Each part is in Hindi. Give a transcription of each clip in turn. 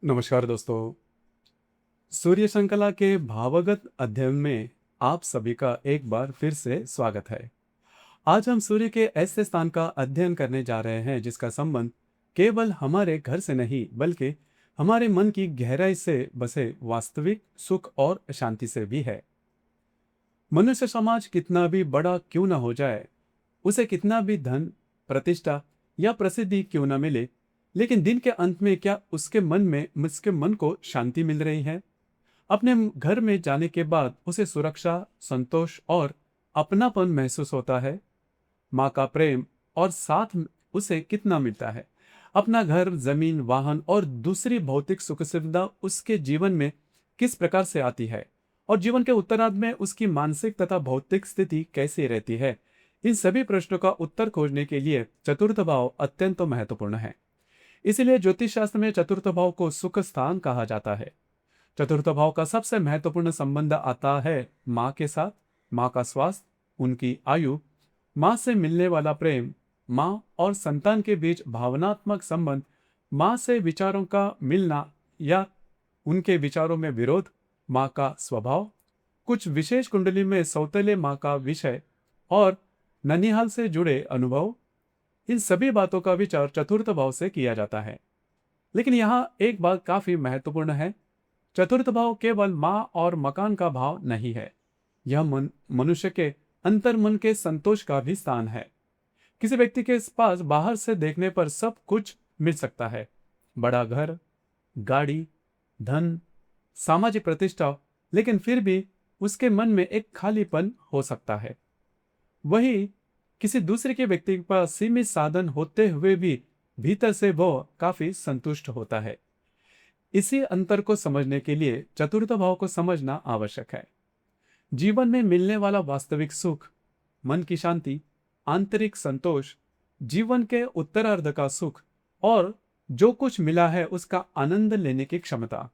नमस्कार दोस्तों। सूर्य श्रृंखला के भावगत अध्ययन में आप सभी का एक बार फिर से स्वागत है। आज हम सूर्य के ऐसे स्थान का अध्ययन करने जा रहे हैं जिसका संबंध केवल हमारे घर से नहीं बल्कि हमारे मन की गहराई से बसे वास्तविक सुख और शांति से भी है। मनुष्य समाज कितना भी बड़ा क्यों न हो जाए, उसे कितना भी धन, प्रतिष्ठा या प्रसिद्धि क्यों न मिले, लेकिन दिन के अंत में क्या उसके मन को शांति मिल रही है? अपने घर में जाने के बाद उसे सुरक्षा, संतोष और अपनापन महसूस होता है। माँ का प्रेम और साथ उसे कितना मिलता है? अपना घर, जमीन, वाहन और दूसरी भौतिक सुख सुविधा उसके जीवन में किस प्रकार से आती है? और जीवन के उत्तरार्ध में उसकी मानसिक तथा भौतिक स्थिति कैसी रहती है? इन सभी प्रश्नों का उत्तर खोजने के लिए चतुर्थ भाव अत्यंत महत्वपूर्ण है। इसीलिए ज्योतिष शास्त्र में चतुर्थ भाव को सुख स्थान कहा जाता है। चतुर्थ भाव का सबसे महत्वपूर्ण संबंध आता है माँ के साथ। माँ का स्वास्थ्य, उनकी आयु, माँ से मिलने वाला प्रेम, माँ और संतान के बीच भावनात्मक संबंध, माँ से विचारों का मिलना या उनके विचारों में विरोध, माँ का स्वभाव, कुछ विशेष कुंडली में सौतेले माँ का विषय और ननिहाल से जुड़े अनुभव, इन सभी बातों का विचार चतुर्थ भाव से किया जाता है। लेकिन यहाँ एक बात काफी महत्वपूर्ण है। चतुर्थ भाव केवल माँ और मकान का भाव नहीं है, यह मनुष्य के अंतर्मन के संतोष का भी स्थान है। किसी व्यक्ति के पास बाहर से देखने पर सब कुछ मिल सकता है, बड़ा घर, गाड़ी, धन, सामाजिक प्रतिष्ठा, लेकिन फिर भी उसके मन में एक खालीपन हो सकता है। वही किसी दूसरे के व्यक्ति के पास सीमित साधन होते हुए भी भीतर से वो काफी संतुष्ट होता है। इसी अंतर को समझने के लिए चतुर्थ भाव को समझना आवश्यक है। जीवन में मिलने वाला वास्तविक सुख, मन की शांति, आंतरिक संतोष, जीवन के उत्तरार्ध का सुख और जो कुछ मिला है उसका आनंद लेने की क्षमता,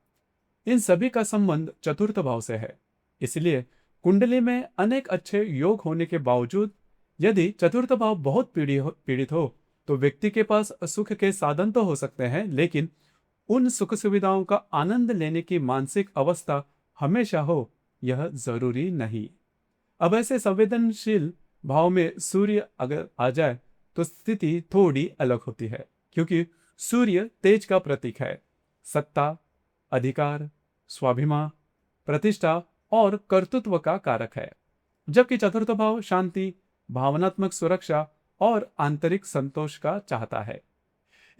इन सभी का संबंध चतुर्थ भाव से है। इसलिए कुंडली में अनेक अच्छे योग होने के बावजूद यदि चतुर्थ भाव बहुत पीड़ित हो तो व्यक्ति के पास सुख के साधन तो हो सकते हैं, लेकिन उन सुख सुविधाओं का आनंद लेने की मानसिक अवस्था हमेशा हो, यह जरूरी नहीं। अब ऐसे संवेदनशील भाव में सूर्य अगर आ जाए तो स्थिति थोड़ी अलग होती है, क्योंकि सूर्य तेज का प्रतीक है, सत्ता, अधिकार, स्वाभिमान, प्रतिष्ठा और कर्तृत्व का कारक है। जबकि चतुर्थ भाव शांति, भावनात्मक सुरक्षा और आंतरिक संतोष का चाहता है।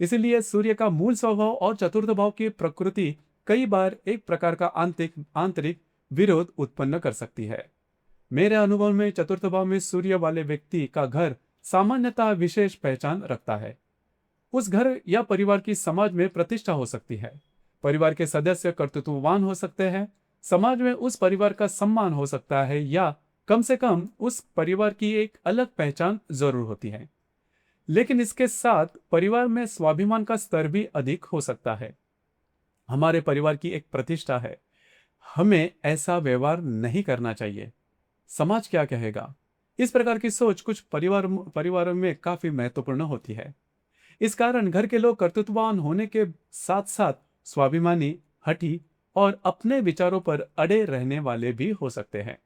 इसलिए सूर्य का मूल स्वभाव और चतुर्थ भाव की प्रकृति कई बार एक प्रकार का आंतरिक विरोध उत्पन्न कर सकती है। मेरे अनुभव में चतुर्थ भाव में सूर्य वाले व्यक्ति का घर सामान्यतः विशेष पहचान रखता है। उस घर या परिवार की समाज में प्रतिष्ठा हो सकती है, परिवार के सदस्य कर्तृत्ववान हो सकते हैं, समाज में उस परिवार का सम्मान हो सकता है या कम से कम उस परिवार की एक अलग पहचान जरूर होती है। लेकिन इसके साथ परिवार में स्वाभिमान का स्तर भी अधिक हो सकता है। हमारे परिवार की एक प्रतिष्ठा है, हमें ऐसा व्यवहार नहीं करना चाहिए, समाज क्या कहेगा, इस प्रकार की सोच कुछ परिवारों में काफी महत्वपूर्ण होती है। इस कारण घर के लोग कर्तृत्ववान होने के साथ साथ स्वाभिमानी, हठी और अपने विचारों पर अड़े रहने वाले भी हो सकते हैं।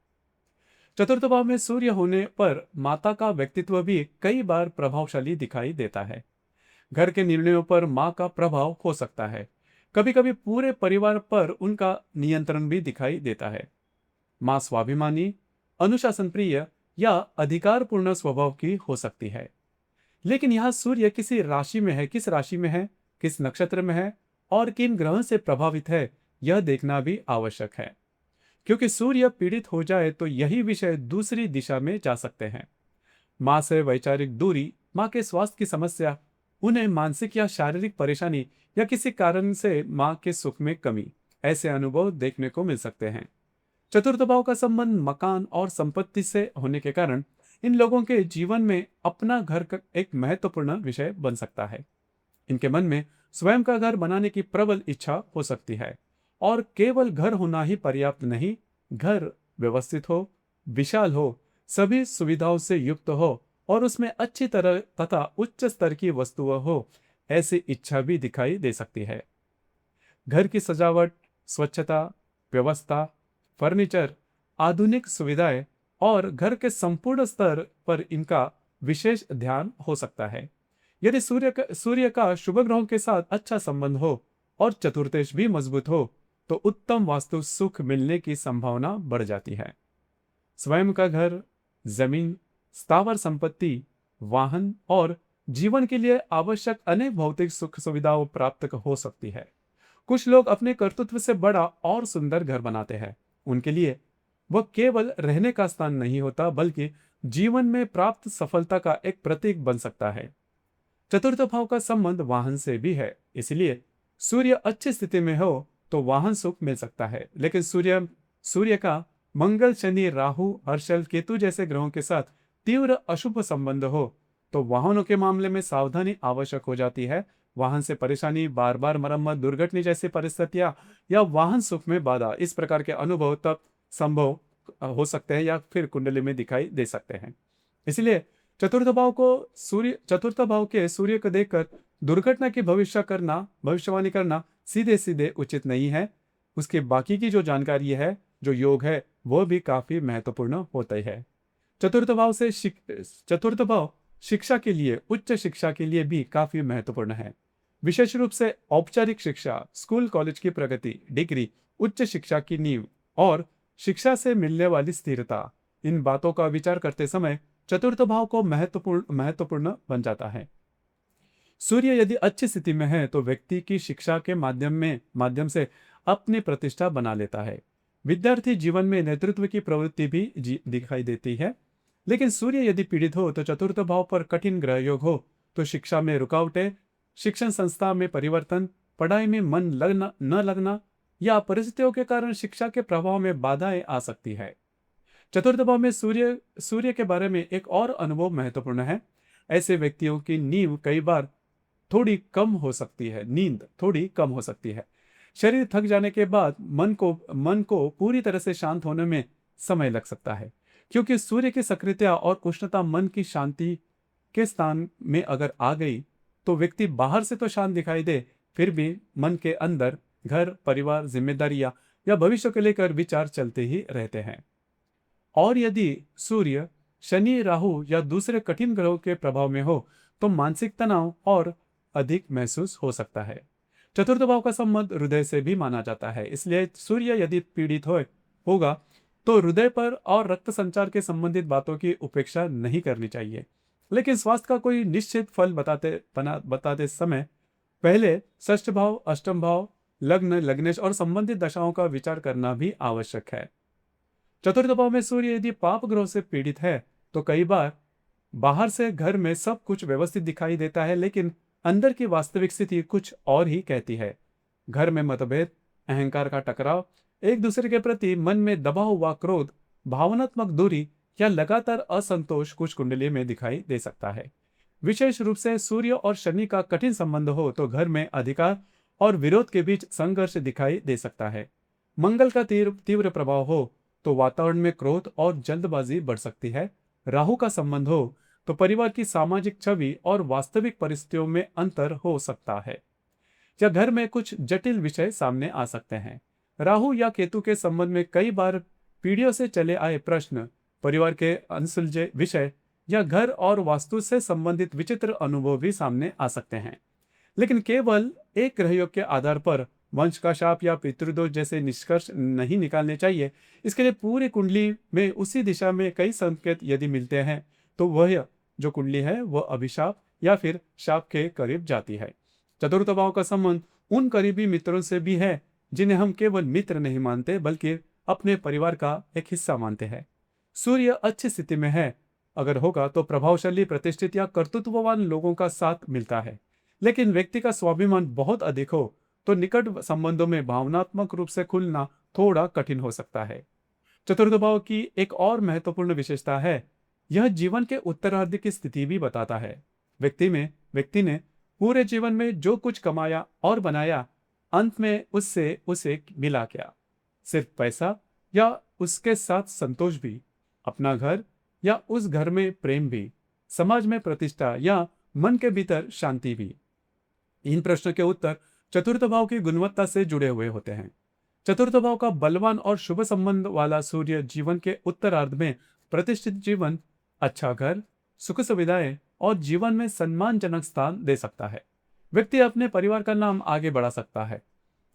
चतुर्थ भाव में सूर्य होने पर माता का व्यक्तित्व भी कई बार प्रभावशाली दिखाई देता है। घर के निर्णयों पर माँ का प्रभाव हो सकता है, कभी कभी पूरे परिवार पर उनका नियंत्रण भी दिखाई देता है। माँ स्वाभिमानी, अनुशासन प्रिय या अधिकारपूर्ण स्वभाव की हो सकती है। लेकिन यहाँ सूर्य किसी राशि में है, किस राशि में है, किस नक्षत्र में है और किन ग्रहों से प्रभावित है, यह देखना भी आवश्यक है। क्योंकि सूर्य पीड़ित हो जाए तो यही विषय दूसरी दिशा में जा सकते हैं। माँ से वैचारिक दूरी, माँ के स्वास्थ्य की समस्या, उन्हें मानसिक या शारीरिक परेशानी या किसी कारण से माँ के सुख में कमी, ऐसे अनुभव देखने को मिल सकते हैं। चतुर्थ भाव का संबंध मकान और संपत्ति से होने के कारण इन लोगों के जीवन में अपना घर का एक महत्वपूर्ण विषय बन सकता है। इनके मन में स्वयं का घर बनाने की प्रबल इच्छा हो सकती है। और केवल घर होना ही पर्याप्त नहीं, घर व्यवस्थित हो, विशाल हो, सभी सुविधाओं से युक्त हो और उसमें अच्छी तरह तथा उच्च स्तर की वस्तुएं हो, ऐसी इच्छा भी दिखाई दे सकती है। घर की सजावट, स्वच्छता, व्यवस्था, फर्नीचर, आधुनिक सुविधाएं और घर के संपूर्ण स्तर पर इनका विशेष ध्यान हो सकता है। यदि सूर्य का शुभ ग्रहों के साथ अच्छा संबंध हो और चतुर्थेश भी मजबूत हो तो उत्तम वास्तु सुख मिलने की संभावना बढ़ जाती है। स्वयं का घर, जमीन, स्थावर संपत्ति, वाहन और जीवन के लिए आवश्यक अनेक भौतिक सुख सुविधाओं प्राप्त हो सकती है। कुछ लोग अपने कर्तृत्व से बड़ा और सुंदर घर बनाते हैं। उनके लिए वह केवल रहने का स्थान नहीं होता बल्कि जीवन में प्राप्त सफलता का एक प्रतीक बन सकता है। चतुर्थ भाव का संबंध वाहन से भी है, इसलिए सूर्य अच्छी स्थिति में हो तो वाहन सुख मिल सकता है। लेकिन सूर्य का मंगल, शनि, राहु, हर्षल, केतु जैसे ग्रहों के साथ तीव्र अशुभ संबंध हो तो वाहनों के मामले में सावधानी आवश्यक हो जाती है। वाहन से परेशानी, बार बार मरम्मत, दुर्घटना जैसी परिस्थितियां या वाहन सुख में बाधा, इस प्रकार के अनुभव तब संभव हो सकते हैं या फिर कुंडली में दिखाई दे सकते हैं। इसलिए चतुर्थ भाव के सूर्य को देखकर दुर्घटना की भविष्यवाणी करना सीधे सीधे उचित नहीं है। उसके बाकी की जो जानकारी है, जो योग है, वो भी काफी महत्वपूर्ण होता है। चतुर्थ भाव शिक्षा के लिए, उच्च शिक्षा के लिए भी काफी महत्वपूर्ण है। विशेष रूप से औपचारिक शिक्षा, स्कूल कॉलेज की प्रगति, डिग्री, उच्च शिक्षा की नींव और शिक्षा से मिलने वाली स्थिरता, इन बातों का विचार करते समय चतुर्थ भाव को महत्वपूर्ण बन जाता है। सूर्य यदि अच्छी स्थिति में है तो व्यक्ति की शिक्षा के माध्यम से अपनी प्रतिष्ठा बना लेता है। विद्यार्थी जीवन में नेतृत्व की प्रवृत्ति भी दिखाई देती है। लेकिन सूर्य यदि पीड़ित हो तो चतुर्थ भाव पर कठिन ग्रह योग हो तो शिक्षा में रुकावटें, शिक्षण संस्था में परिवर्तन, पढ़ाई में मन लगना न लगना या परिस्थितियों के कारण शिक्षा के प्रभाव में बाधाएं आ सकती है। चतुर्थ भाव में सूर्य के बारे में एक और अनुभव महत्वपूर्ण है। ऐसे व्यक्तियों की नींद कई बार थोड़ी कम हो सकती है। नींद थोड़ी कम हो सकती है। शरीर थक जाने के बाद मन को पूरी तरह से शांत होने में समय लग सकता है, क्योंकि सूर्य की सक्रियता और उष्णता मन की शांति के स्थान में अगर आ गई तो व्यक्ति बाहर से तो शांत दिखाई दे, फिर भी मन के अंदर घर, परिवार, जिम्मेदारियां या भविष्य को लेकर विचार चलते ही रहते हैं। और यदि सूर्य शनि, राहु या दूसरे कठिन ग्रहों के प्रभाव में हो तो मानसिक तनाव और अधिक महसूस हो सकता है। चतुर्थ भाव का संबंध हृदय से भी माना जाता है, इसलिए सूर्य यदि पीड़ित होगा तो हृदय पर और रक्त संचार के संबंधित बातों की उपेक्षा नहीं करनी चाहिए। लेकिन स्वास्थ्य का कोई निश्चित फल बताते समय पहले षष्ठ भाव, अष्टम भाव, लग्न, लग्नेश और संबंधित दशाओं का विचार करना भी आवश्यक है। चतुर्थ भाव में सूर्य यदि पाप ग्रह से पीड़ित है तो कई बार बाहर से घर में सब कुछ व्यवस्थित दिखाई देता है, लेकिन अंदर की वास्तविक स्थिति कुछ और ही कहती है। घर में मतभेद, अहंकार का टकराव, एक दूसरे के प्रति मन में दबा हुआ क्रोध, भावनात्मक दूरी या लगातार असंतोष कुछ कुंडली में दिखाई दे सकता है। विशेष रूप से सूर्य और शनि का कठिन संबंध हो तो घर में अधिकार और विरोध के बीच संघर्ष दिखाई दे सकता है। मंगल का तीव्र प्रभाव हो तो वातावरण में क्रोध और जल्दबाजी बढ़ सकती है। राहु का संबंध हो तो परिवार की सामाजिक छवि और वास्तविक परिस्थितियों में अंतर हो सकता है, या घर में कुछ जटिल विषय सामने आ सकते हैं। राहु या केतु के संबंध में कई बार पीढ़ियों से चले आए प्रश्न, परिवार के अनसुलझे विषय या घर और वास्तु से संबंधित विचित्र अनुभव भी सामने आ सकते हैं। लेकिन केवल एक ग्रहयोग के आधार पर वंश का शाप या पितृदोष जैसे निष्कर्ष नहीं निकालने चाहिए। इसके लिए पूरी कुंडली में उसी दिशा में कई संकेत यदि मिलते हैं तो वह जो कुंडली है वह अभिशाप या फिर शाप के करीब जाती है। चतुर्थ भाव का संबंध उन करीबी मित्रों से भी है जिन्हें हम केवल मित्र नहीं मानते बल्कि अपने परिवार का एक हिस्सा मानते हैं। सूर्य अच्छी स्थिति में है अगर होगा तो प्रभावशाली, प्रतिष्ठित या कर्तृत्ववान लोगों का साथ मिलता है। लेकिन व्यक्ति का स्वाभिमान बहुत अधिक हो तो निकट संबंधों में भावनात्मक रूप से खुलना थोड़ा कठिन हो सकता है। चतुर्थ भाव की एक और महत्वपूर्ण विशेषता है, यह जीवन के उत्तरार्ध की स्थिति भी बताता है। व्यक्ति ने पूरे जीवन में जो कुछ कमाया और बनाया, अंत में उससे उसे मिला क्या? सिर्फ पैसा या उसके साथ संतोष भी, अपना घर या उस घर में प्रेम भी, समाज में प्रतिष्ठा या मन के भीतर शांति भी? इन प्रश्नों के उत्तर चतुर्थ भाव की गुणवत्ता से जुड़े हुए होते हैं। चतुर्थ भाव का बलवान और शुभ संबंध वाला सूर्य जीवन के उत्तरार्ध में प्रतिष्ठित जीवन, अच्छा घर, सुख सुविधाएं और जीवन में सम्मानजनक स्थान दे सकता है। व्यक्ति अपने परिवार का नाम आगे बढ़ा सकता है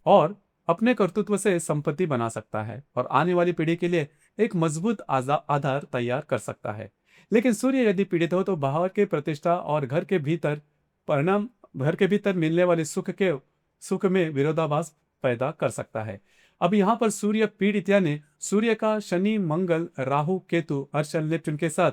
और अपने कर्तृत्व से संपत्ति बना सकता है और आने वाली पीढ़ी के लिए एक मजबूत आधार तैयार कर सकता है। लेकिन सूर्य यदि पीड़ित हो तो बाहर के प्रतिष्ठा और घर के भीतर मिलने वाले सुख में विरोधाभास पैदा कर सकता है। अब यहाँ पर सूर्य पीड़ित यानी सूर्य का शनि, मंगल, राहु, केतु, अर्शन, नेपच्यून के साथ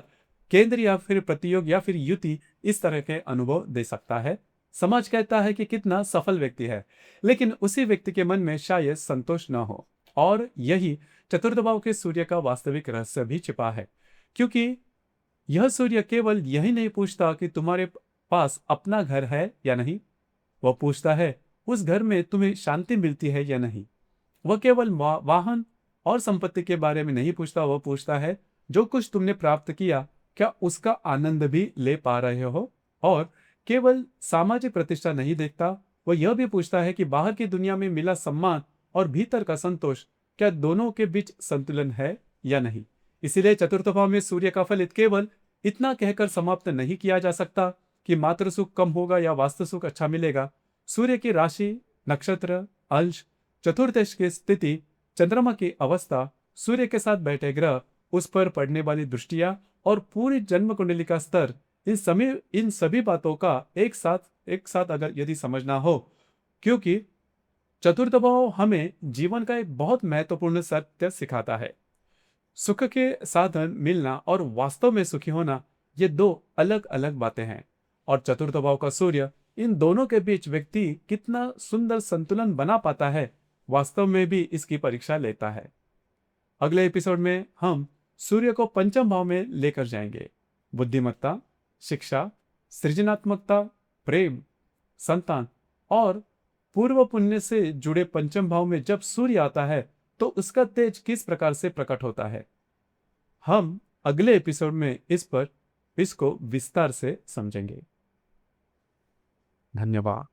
केंद्र या फिर प्रतियोग या फिर युति इस तरह के अनुभव दे सकता है। समाज कहता है कि कितना सफल व्यक्ति है, लेकिन उसी व्यक्ति के मन में शायद संतोष न हो। और यही चतुर्थ भाव के सूर्य का वास्तविक रहस्य भी छिपा है, क्योंकि यह सूर्य केवल यही नहीं पूछता कि तुम्हारे पास अपना घर है या नहीं, वह पूछता है उस घर में तुम्हें शांति मिलती है या नहीं। वह केवल वाहन और संपत्ति के बारे में नहीं पूछता, वह पूछता है जो कुछ तुमने प्राप्त किया क्या उसका आनंद भी ले पा रहे हो। और केवल सामाजिक प्रतिष्ठा नहीं देखता, वह यह भी पूछता है कि बाहर की दुनिया में मिला सम्मान और भीतर का संतोष, क्या दोनों के बीच संतुलन है या नहीं। इसीलिए चतुर्थ भाव में सूर्य का फलित केवल इतना कहकर समाप्त नहीं किया जा सकता कि मातृ सुख कम होगा या वास्तु सुख अच्छा मिलेगा। सूर्य की राशि, नक्षत्र, अंश, चतुर्दश की स्थिति, चंद्रमा की अवस्था, सूर्य के साथ बैठे ग्रह, उस पर पड़ने वाली दृष्टियां और पूरी जन्म कुंडली का स्तर, इन सभी बातों का एक साथ अगर यदि समझना हो, क्योंकि चतुर्थ भाव हमें जीवन का एक बहुत महत्वपूर्ण सत्य सिखाता है। सुख के साधन मिलना और वास्तव में सुखी होना, ये दो अलग अलग बातें हैं। और चतुर्थ भाव का सूर्य इन दोनों के बीच व्यक्ति कितना सुंदर संतुलन बना पाता है, वास्तव में भी इसकी परीक्षा लेता है। अगले एपिसोड में हम सूर्य को पंचम भाव में लेकर जाएंगे। बुद्धिमत्ता, शिक्षा, सृजनात्मकता, प्रेम, संतान और पूर्व पुण्य से जुड़े पंचम भाव में जब सूर्य आता है तो उसका तेज किस प्रकार से प्रकट होता है, हम अगले एपिसोड में इसको विस्तार से समझेंगे। धन्यवाद।